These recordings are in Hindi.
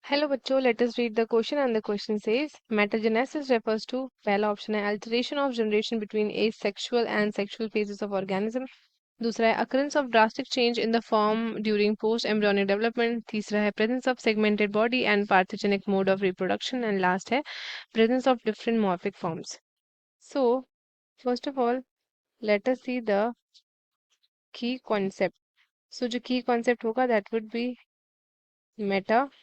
हेलो बच्चों, let us read the question and the question says metagenesis refers to. पहला ऑप्शन है alteration of generation between asexual and sexual phases of organism. दूसरा है occurrence of drastic change in the form during post embryonic development. तीसरा है presence of segmented body and parthenogenic mode of reproduction. And last है presence of different morphic forms. So first of all let us see the key concept. सो जो की कॉन्सेप्ट होगा that would be metagenesis.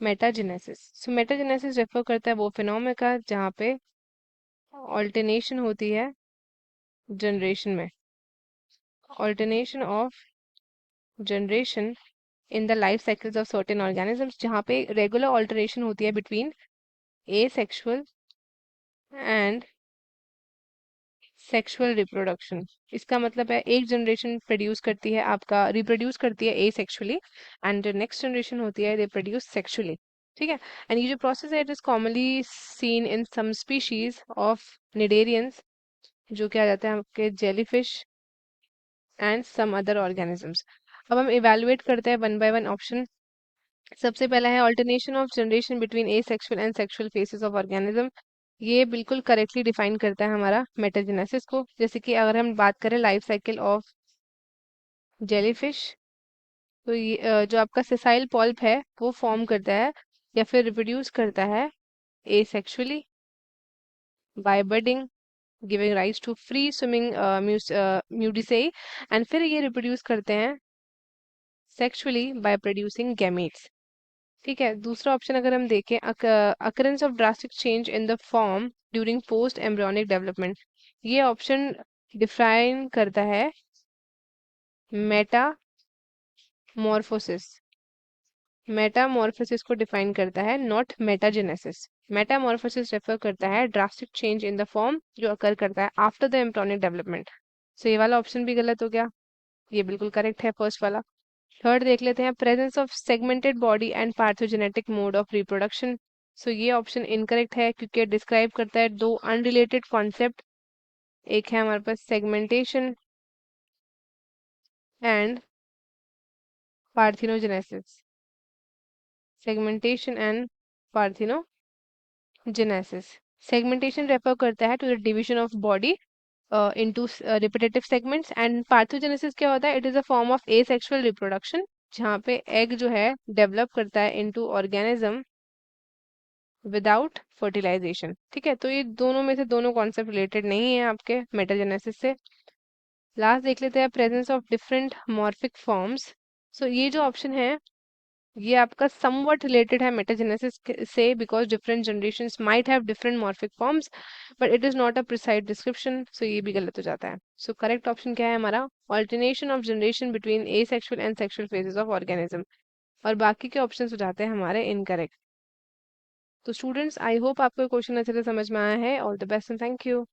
Metagenesis, so metagenesis refer करता है वो फिनोमेना का जहाँ पे ऑल्टरनेशन होती है जनरेशन में। Alternation of generation in the life cycles of certain organisms, जहाँ पे रेगुलर ऑल्टरेशन होती है between A sexual and sexual reproduction. इसका मतलब है एक जनरेशन प्रोड्यूस करती है आपका रिप्रोड्यूस करती है ए सेक्सुअली एंड नेक्स्ट जनरेशन होती है रिप्रोड्यूस सेक्सुअली। ठीक है। एंड ये जो प्रोसेस है it is commonly seen in some species of cnidarians, जो क्या जाता है आपके jellyfish and some other organisms. अब हम इवेलुएट करते हैं वन बाय वन ऑप्शन। सबसे पहला है alternation of generation between A sexual and sexual faces of organism. ये बिल्कुल करेक्टली डिफाइन करता है हमारा मेटाजेनेसिस को। जैसे कि अगर हम बात करें लाइफ साइकिल ऑफ जेलीफिश, तो ये जो आपका सेसाइल पल्प है वो फॉर्म करता है या फिर रिप्रोड्यूस करता है asexually by budding giving rise to free swimming medusae, and फिर ये रिप्रोड्यूस करते हैं सेक्सुअली बाय प्रोड्यूसिंग गैमेट्स। ठीक है। दूसरा ऑप्शन अगर हम देखें occurrence of drastic change in the form during post embryonic development, ये ऑप्शन डिफाइन करता है मेटामॉर्फोसिस। मेटामॉर्फोसिस को डिफाइन करता है, नॉट मेटाजेनेसिस। मेटामॉर्फोसिस रेफर करता है drastic change in the form जो अकर करता है आफ्टर द एम्ब्रियोनिक डेवलपमेंट। सो ये वाला ऑप्शन भी गलत हो गया, ये बिल्कुल करेक्ट है फर्स्ट वाला। थर्ड देख लेते हैं presence of segmented body and parthenogenetic mode of reproduction. So ये ऑप्शन इनकरेक्ट है क्योंकि डिस्क्राइब करता है दो अनरिलेटेड कॉन्सेप्ट। एक है हमारे पास segmentation and parthenogenesis. Segmentation and parthenogenesis. Segmentation refer करता है to the division of body into repetitive segments, and parthenogenesis क्या होता है, it is a form of asexual reproduction जहाँ पे एग जो है डेवलप करता है इनटू ऑर्गेनिज्म विदाउट फर्टिलाइजेशन। ठीक है। तो ये दोनों में से दोनों कॉन्सेप्ट रिलेटेड नहीं है आपके मेटाजेनेसिस से। लास्ट देख लेते हैं presence of different morphic forms. So ये जो ऑप्शन है ये आपका समवट रिलेटेड है मेटाजेनेसिस से, because different generations might have different morphic forms but it is not a precise description. So ये भी गलत हो जाता है। सो करेक्ट ऑप्शन क्या है हमारा, alternation of generation between A sexual and sexual phases of organism. और बाकी के ऑप्शन हो जाते हैं हमारे इनकरेक्ट। तो स्टूडेंट्स आई होप आपको क्वेश्चन अच्छे से समझ में आया है। All the best and thank you.